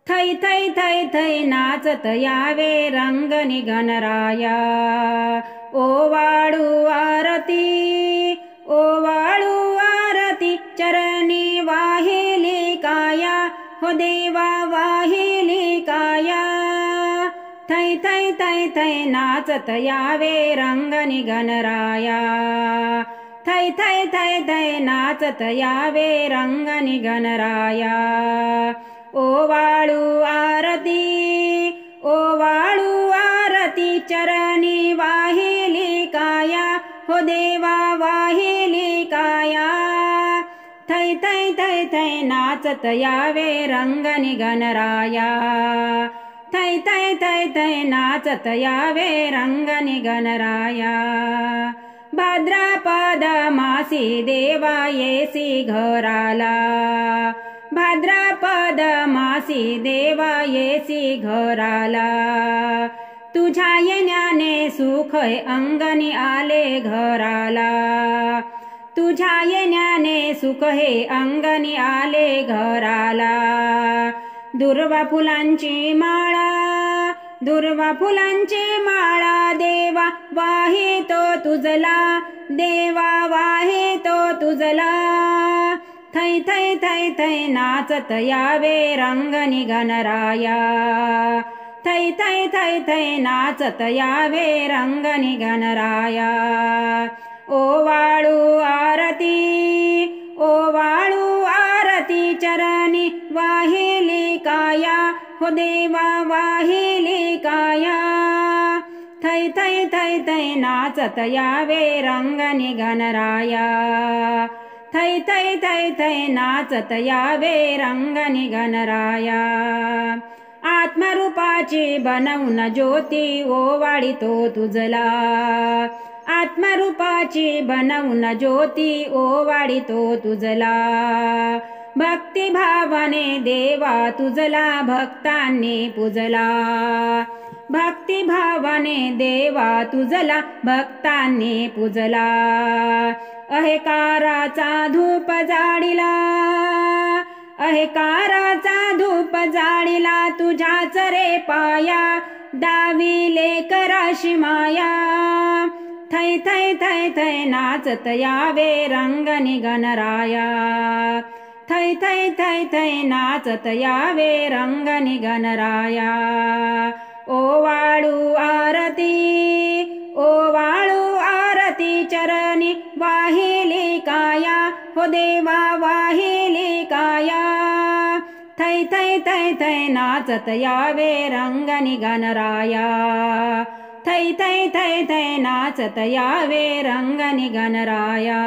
थै थै थै थै नाचत यावे रंगनी गणराया। ओवाळू आरती ओवाळू आरती चरणी वाहिली काया हो देवा वाहिली काया। थै थै थै थै नाचत यावे रंगनी गणराया। थै थै थै थै नाचत यावे रंगनी गणराया। ओवाळू आरती ओवाळू आरती चरणी वाहिली काया हो देवा वाहिली काया। थै थै थै थै नाचत यावे रंगनी गणराया। थै थै थै थै नाचत यावे रंगनी गणराया। भाद्रपद मासी देवा येसी घराला। भाद्रपद मासी देवा येसी घराला। तुझ्या येण्याने सुख अंगणी आले घराला। तुझ्या येण्याने सुख हे अंगणी आले घराला। दुर्वा फुलांची माळा दुर्वा फुलांची माळा देवा वाहितो तुझला देवा वाहितो तुझला। थै थै थै थै नाचत यावे रंगनी गणराया। थै थै थै थै नाचत यावे रंगनी गणराया। ओवाळू आरती ओवाळू आरती चरणी वाहिली काया हो देवा वाहिली काया। थै थै थै थै नाचत यावे रंगनी गणराया। थै थै थै थै नाचत यावे रंगनी गणराया। आत्मरूपाची बनवून ज्योती ओवाळितो तुझला। आत्मरूपाची बनवून ज्योती ओवाळितो तुझला। भक्तिभावाने देवा तुझला भक्तांनी पूजला। भक्तिभावाने देवा तुझला भक्तांनी पूजला। अहंकाराचा धूप जाळिला अहंकाराचा धूप जाळिला तुझ्याच रे पाया दाविले कराशी माया। थै थै थै थै नाचत यावे रंगनी गणराया। थै थै थै थै नाचत यावे रंगनी गणराया। ओवाळू आरती ओवाळू आरती चरणी वाहिली काया हो देवा वाहिली काया। थै थै थै थै नाचत यावे रंगनी गणराया। थै थै थै थै नाचत यावे रंगनी गणराया।